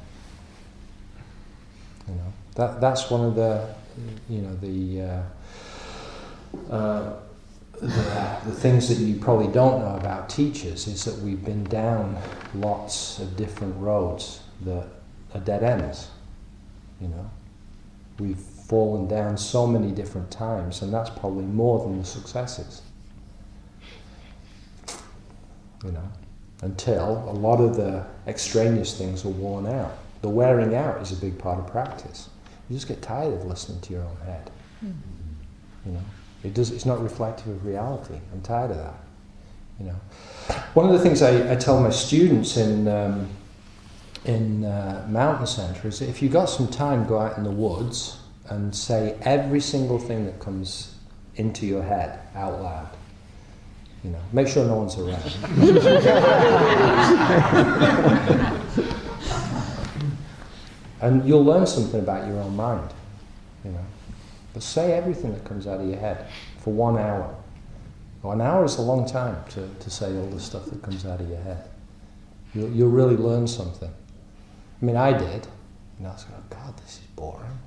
You know, that's one of the, you know, the things that you probably don't know about teachers is that we've been down lots of different roads that are dead ends. You know, we've fallen down so many different times, and that's probably more than the successes. You know, until a lot of the extraneous things are worn out. The wearing out is a big part of practice. You just get tired of listening to your own head. You know, it's not reflective of reality. I'm tired of that. You know, one of the things I tell my students in Mountain Center is that if you've got some time, go out in the woods and say every single thing that comes into your head out loud. You know, make sure no one's around. And you'll learn something about your own mind. You know, but say everything that comes out of your head for 1 hour. Well, an hour is a long time to say all the stuff that comes out of your head. You'll really learn something. I mean, I did. And I was going, oh, God, this is boring.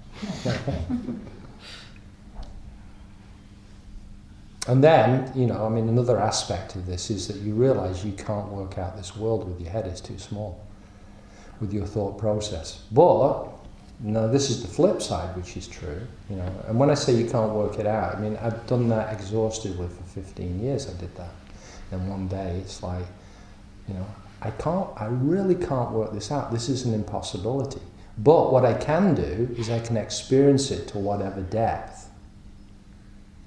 And then, you know, I mean, another aspect of this is that you realize you can't work out this world with your head. It's too small with your thought process. But, you know, this is the flip side, which is true, you know. And when I say you can't work it out, I mean, I've done that exhaustively for 15 years. I did that. And one day it's like, you know, I really can't work this out. This is an impossibility. But what I can do is I can experience it to whatever depth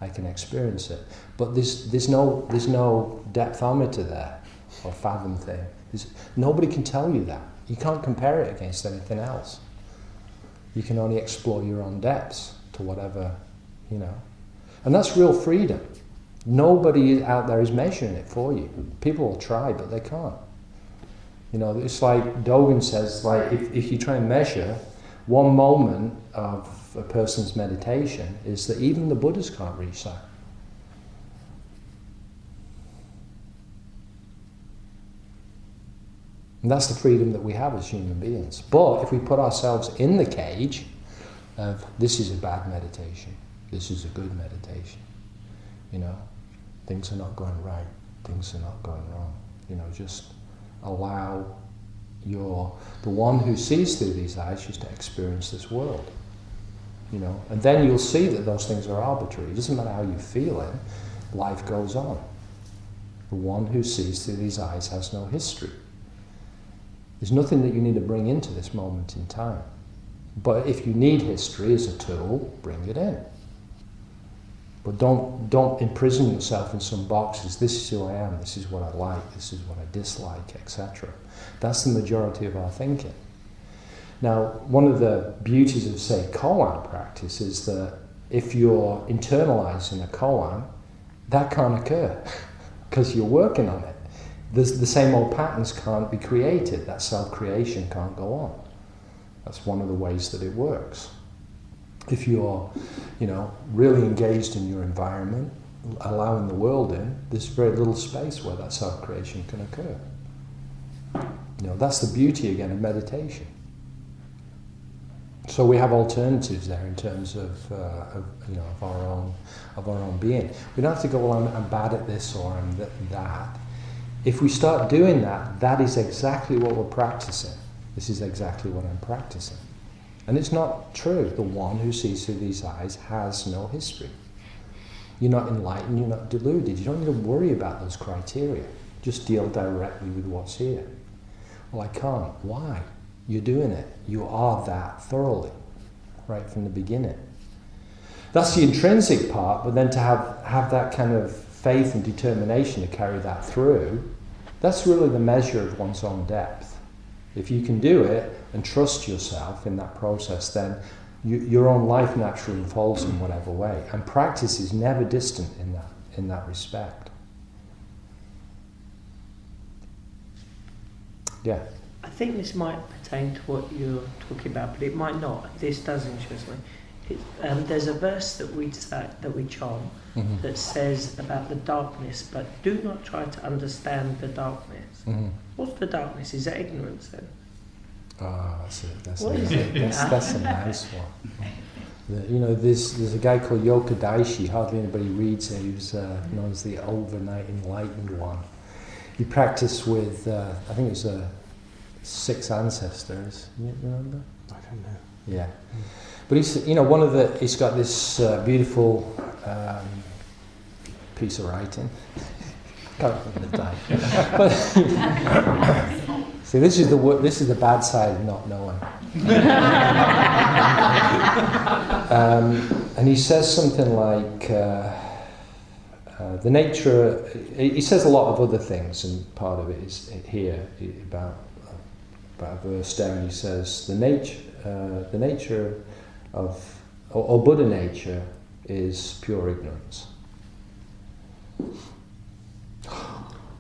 I can experience it. But there's no depthometer there, or fathom thing. Nobody can tell you that. You can't compare it against anything else. You can only explore your own depths to whatever, you know. And that's real freedom. Nobody out there is measuring it for you. People will try, but they can't. You know, it's like Dogen says, like, if you try and measure one moment of a person's meditation, is that even the Buddhas can't reach that. And that's the freedom that we have as human beings. But if we put ourselves in the cage of, this is a bad meditation, this is a good meditation, you know, things are not going right, things are not going wrong, you know, just allow the one who sees through these eyes just to experience this world. You know, and then you'll see that those things are arbitrary. It doesn't matter how you feel it, life goes on. The one who sees through these eyes has no history. There's nothing that you need to bring into this moment in time. But if you need history as a tool, bring it in. But don't imprison yourself in some boxes. This is who I am, this is what I like, this is what I dislike, etc. That's the majority of our thinking. Now, one of the beauties of, say, koan practice is that if you're internalizing a koan, that can't occur because you're working on it. The same old patterns can't be created. That self-creation can't go on. That's one of the ways that it works. If you're, you know, really engaged in your environment, allowing the world in, there's very little space where that self-creation can occur. You know, that's the beauty again of meditation. So we have alternatives there in terms of you know, of our own being. We don't have to go, well, I'm bad at this or I'm that. If we start doing that, that is exactly what we're practicing. This is exactly what I'm practicing. And it's not true. The one who sees through these eyes has no history. You're not enlightened, you're not deluded. You don't need to worry about those criteria. Just deal directly with what's here. Well, I can't. Why? You're doing it. You are that thoroughly, right from the beginning. That's the intrinsic part, but then to have that kind of faith and determination to carry that through, that's really the measure of one's own depth. If you can do it and trust yourself in that process, then your own life naturally unfolds in whatever way. And practice is never distant in that respect. Yeah. I think this might pertain to what you're talking about, but it might not. This does interest me. There's a verse that we chant that says about the darkness, but do not try to understand the darkness. What's the darkness? Is that ignorance then? Oh, that's it. That's What it. is it? That's a nice one. There's a guy called Yokoji-Zen. Hardly anybody reads it. He was known as the overnight enlightened one. He practiced with, I think it was 6 ancestors. You remember? I don't know. Yeah. But he's, he's got this beautiful piece of writing. Can't remember the time. But see, this is the bad side of not knowing. And he says something like the nature. He says a lot of other things, and part of it is here about a verse down. He says the nature of or Buddha nature is pure ignorance.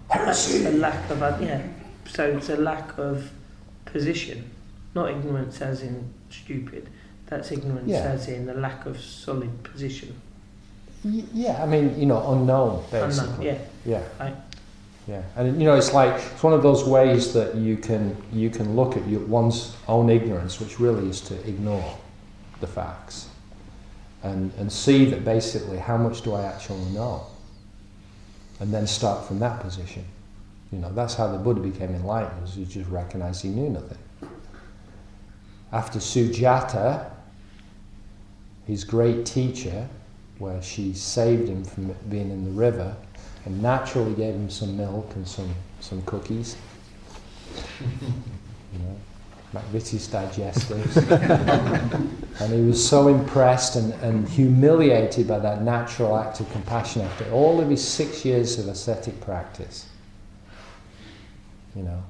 That's a lack of So it's a lack of position, not ignorance as in stupid. That's ignorance as in a lack of solid position. Yeah, I mean, unknown, basically. Unknown, yeah. Right. Yeah, and it's one of those ways that you can look at one's own ignorance, which really is to ignore the facts, and see that basically how much do I actually know, and then start from that position. That's how the Buddha became enlightened, was he just recognized he knew nothing. After Sujata, his great teacher, where she saved him from being in the river, and naturally gave him some milk and some cookies. McVitie's digestives. And he was so impressed and humiliated by that natural act of compassion after all of his 6 years of ascetic practice.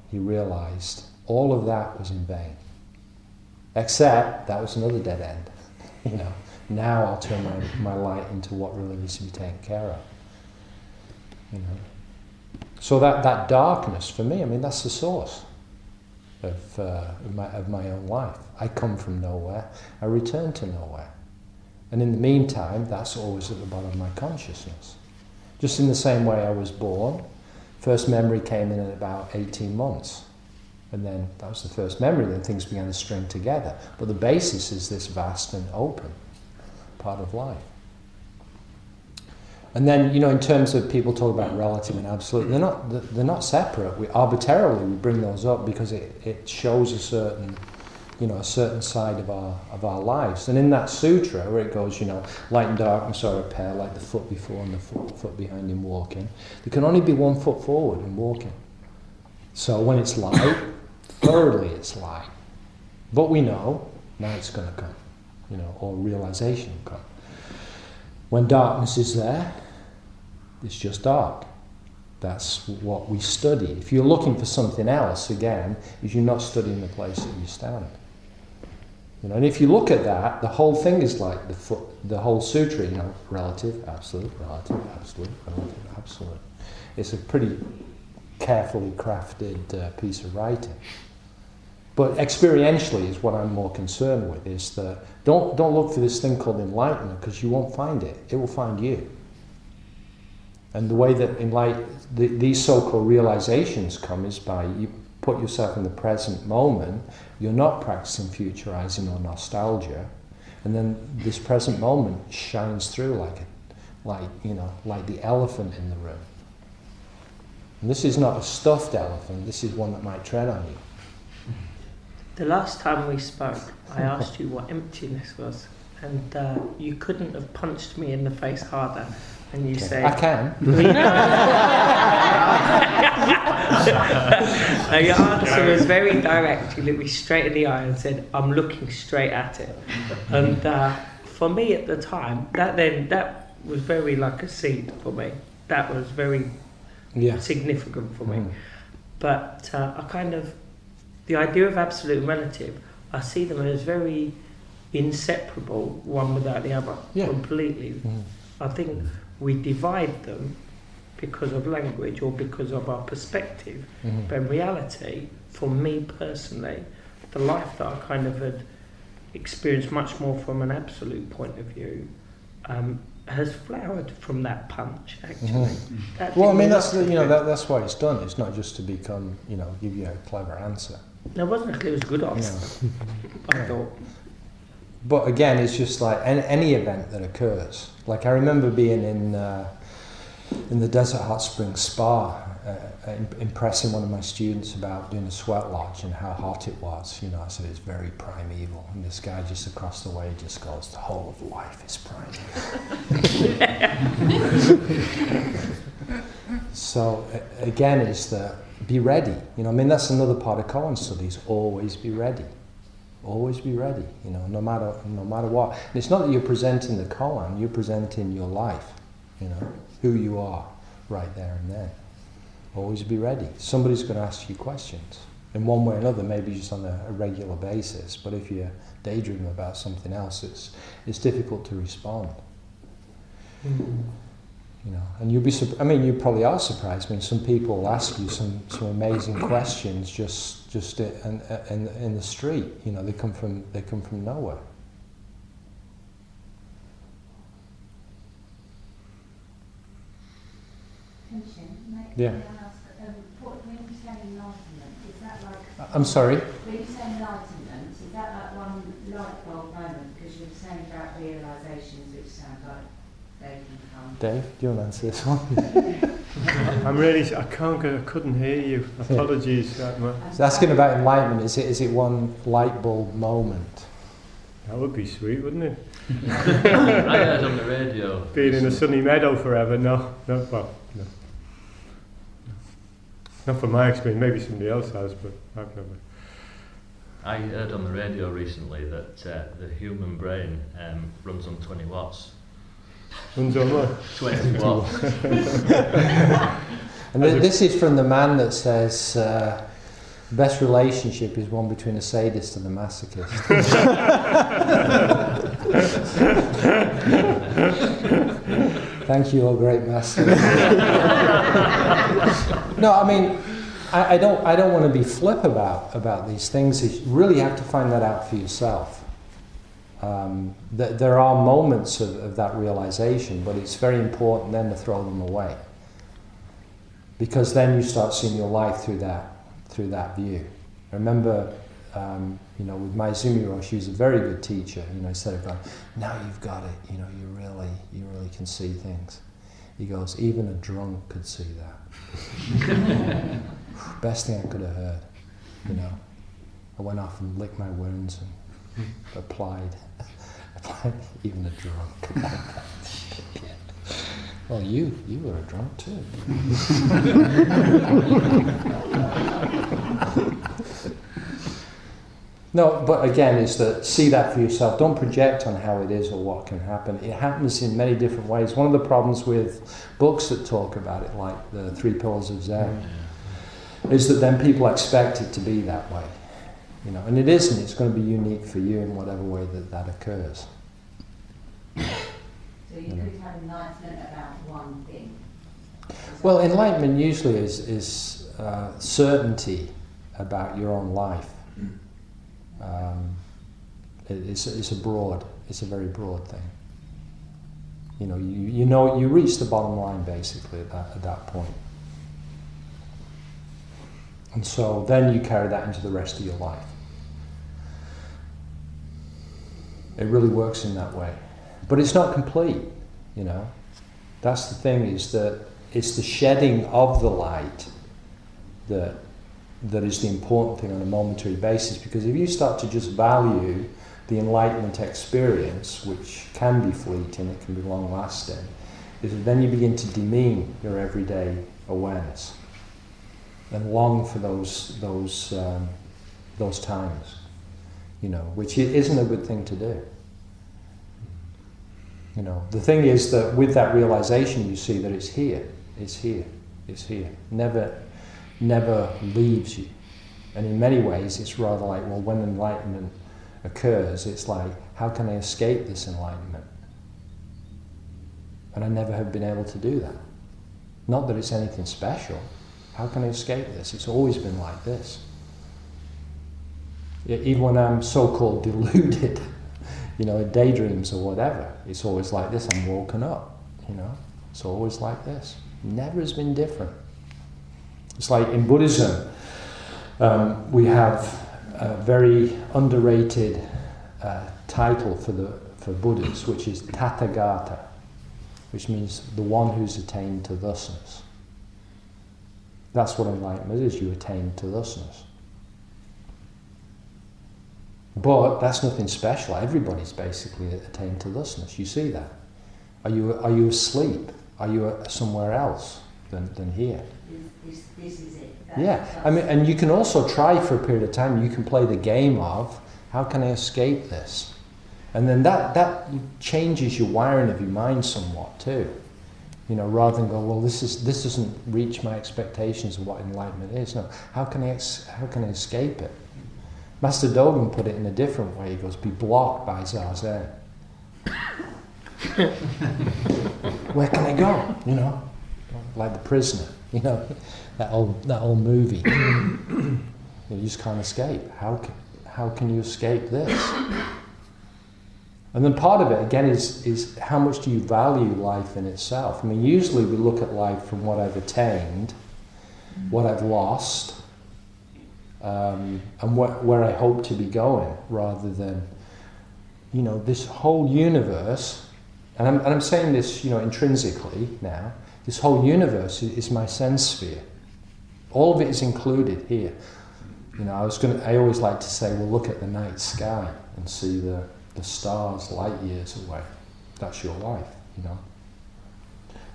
He realized all of that was in vain. Except that was another dead end. Now I'll turn my light into what really needs to be taken care of. So that darkness for me, that's the source of my own life. I come from nowhere, I return to nowhere. And in the meantime, that's always at the bottom of my consciousness. Just in the same way I was born, first memory came in at about 18 months. And then that was the first memory, then things began to string together. But the basis is this vast and open part of life. And then, in terms of people talk about relative and absolute, they're not separate. We arbitrarily bring those up because it shows a certain side of our lives. And in that sutra where it goes, light and darkness are a pair, like the foot before and the foot behind in walking. There can only be one foot forward in walking. So when it's light, thoroughly it's light. But we know night's going to come, or realization will come. When darkness is there, it's just dark. That's what we study. If you're looking for something else, again, you're not studying the place that you stand. And if you look at that, the whole thing is like the whole sutra, relative, absolute, relative, absolute, relative, absolute. It's a pretty carefully crafted piece of writing. But experientially is what I'm more concerned with, is that don't look for this thing called enlightenment, because you won't find it. It will find you. And the way that these so-called realizations come is by you put yourself in the present moment. You're not practicing futurizing or nostalgia, and then this present moment shines through like the elephant in the room. And this is not a stuffed elephant. This is one that might tread on you. The last time we spoke, I asked you what emptiness was, and you couldn't have punched me in the face harder. And you say, I can. Your answer was very direct. You looked me straight in the eye and said, "I'm looking straight at it." And for me at the time, that was very like a seed for me. That was very significant for me. But the idea of absolute and relative, I see them as very inseparable, one without the other, completely. I think we divide them because of language or because of our perspective, but in reality, for me personally, the life that I kind of had experienced much more from an absolute point of view has flowered from that punch, actually. Well, I mean, that's that's why it's done. It's not just to become, give you a clever answer. No, it wasn't. It was a good answer. I thought. But again, it's just like any event that occurs. Like I remember being in the Desert Hot Springs Spa, impressing one of my students about doing a sweat lodge and how hot it was. I said it's very primeval, and this guy just across the way just goes, "The whole of life is primeval." So again, it's the be ready. That's another part of koan studies. Always be ready. Always be ready. No matter what. And it's not that you're presenting the koan; you're presenting your life. Who you are right there and then. Always be ready. Somebody's going to ask you questions in one way or another, maybe just on a regular basis. But if you're daydreaming about something else, it's difficult to respond. And you'll be. You probably are surprised. Some people will ask you some amazing questions just in the street. They come from nowhere. Yeah. When you say enlightenment, is that like... I'm sorry? When you say enlightenment, is that like one light bulb moment? Because you're saying about realisations, which sound like they can come... Dave, do you want to answer this one? I couldn't hear you. Apologies. It's asking about enlightenment. Is it one light bulb moment? That would be sweet, wouldn't it? I heard on the radio. Being in a sunny meadow forever, no. Not from my experience, maybe somebody else has, but I've never. I heard on the radio recently that the human brain runs on 20 watts. Runs on what? 20 watts. And this is from the man that says the best relationship is one between a sadist and a masochist. Thank you, O great master. No, I don't want to be flip about these things. You really have to find that out for yourself. There are moments of that realization, but it's very important then to throw them away, because then you start seeing your life through that view. I remember, with Maezumi Roshi, he was a very good teacher. Instead of going, "Now you've got it," you really can see things. He goes, "Even a drunk could see that." Best thing I could have heard. I went off and licked my wounds and applied even a drunk. Well, you were a drunk too. No, but again, is that see that for yourself. Don't project on how it is or what can happen. It happens in many different ways. One of the problems with books that talk about it, like the 3 Pillars of Zen, is that then people expect it to be that way. And it isn't. It's going to be unique for you in whatever way that occurs. So you could have enlightenment about one thing. Well, enlightenment usually is certainty about your own life. It's a very broad thing. You reach the bottom line basically at that point. And so then you carry that into the rest of your life. It really works in that way. But it's not complete, That's the thing, is that it's the shedding of the light that is the important thing on a momentary basis, because if you start to just value the enlightenment experience, which can be fleeting, it can be long lasting, is that then you begin to demean your everyday awareness and long for those times, which isn't a good thing to do. The thing is that with that realization, you see that it's here, never leaves you. And in many ways, it's rather like, well, when enlightenment occurs, it's like, how can I escape this enlightenment? And I never have been able to do that. Not that it's anything special. How can I escape this? It's always been like this. Even when I'm so-called deluded, you know, in daydreams or whatever, it's always like this. I'm woken up, you know. It's always like this. Never has been different. It's like in Buddhism, we have a very underrated title for Buddhas, which is Tathagata, which means the one who's attained to thusness. That's what enlightenment is. You attain to thusness. But that's nothing special. Everybody's basically attained to thusness. You see that? Are you asleep? Are you somewhere else than here? This is it. I mean, and you can also try for a period of time. You can play the game of how can I escape this, and then that changes your wiring of your mind somewhat too. You know, rather than go, well, this doesn't reach my expectations of what enlightenment is. No, how can I escape it? Master Dogen put it in a different way. He goes, be blocked by Zazen. Where can I go? You know, like the prisoner. You know, that old movie. You just can't escape. How can you escape this? And then part of it again is how much do you value life in itself? I mean, usually we look at life from what I've attained, what I've lost, and where I hope to be going, rather than, you know, this whole universe. And I'm saying this, you know, intrinsically now. This whole universe is my sense sphere. All of it is included here. You know, I always like to say, well, look at the night sky and see the stars light years away. That's your life, you know.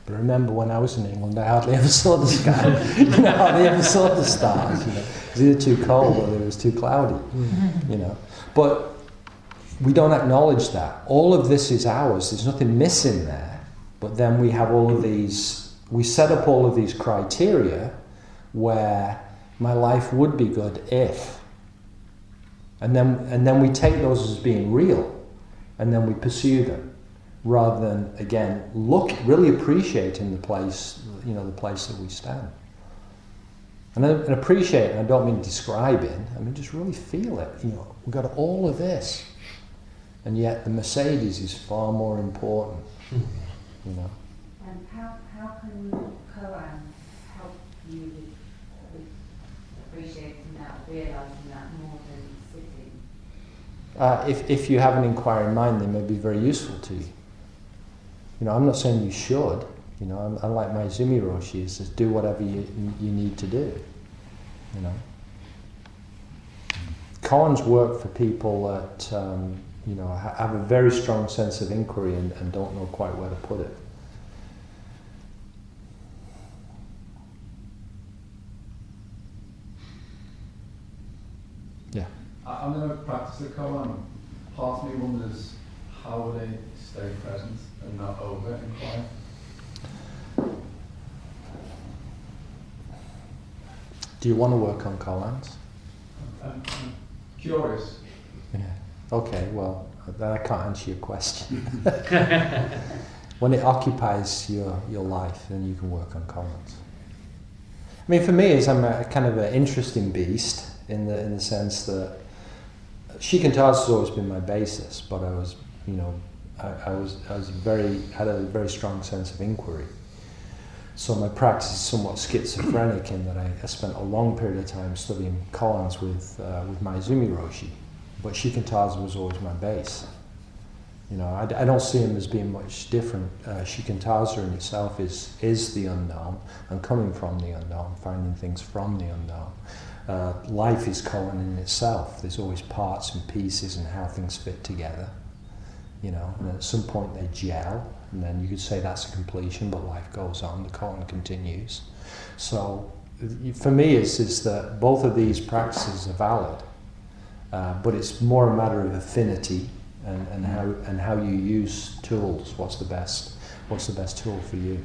But remember, when I was in England, I hardly ever saw the sky. You know, I hardly ever saw the stars. You know, it was either too cold or it was too cloudy. You know, but we don't acknowledge that. All of this is ours. There's nothing missing there. But then we have all of these. We set up all of these criteria where my life would be good if. And then we take those as being real, and then we pursue them, rather than, again, really appreciating the place, you know, the place that we stand. And appreciate, and I don't mean describing, I mean just really feel it. You know, we've got all of this, and yet the Mercedes is far more important. You know. And how can koan help you with appreciating that, realising that more than sitting? If you have an inquiring mind, they may be very useful to you. You know, I'm not saying you should. You know, I'm like Maezumi Roshi, is just do whatever you need to do. You know, koans work for people that you know, have a very strong sense of inquiry and don't know quite where to put it. Yeah. I'm going to practice a koan. Part of me wonders how would I stay present and not over-inquire? Do you want to work on koans? I'm curious. Yeah. Okay, well, then I can't answer your question. When it occupies your life, then you can work on koans. I mean, for me, I'm a kind of an interesting beast in the sense that Shikantaza has always been my basis, but I was, you know, I had a very strong sense of inquiry. So my practice is somewhat schizophrenic in that I spent a long period of time studying koans with Maezumi Roshi, but Shikantaza was always my base. You know, I don't see him as being much different. Shikantaza in itself is the unknown, and coming from the unknown, finding things from the unknown. Life is koan in itself. There's always parts and pieces and how things fit together. You know, and at some point they gel, and then you could say that's a completion, but life goes on, the koan continues. So for me, it's that both of these practices are valid, but it's more a matter of affinity and how you use tools. What's the best tool for you?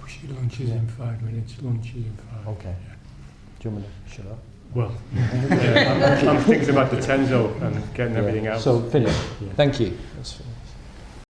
She launches in 5 minutes. Launches in 5. Okay. Yeah. Do you want me to shut up? Well, I'm thinking about the Tenzo and getting everything out. So finish. Yeah. Thank you. That's finished.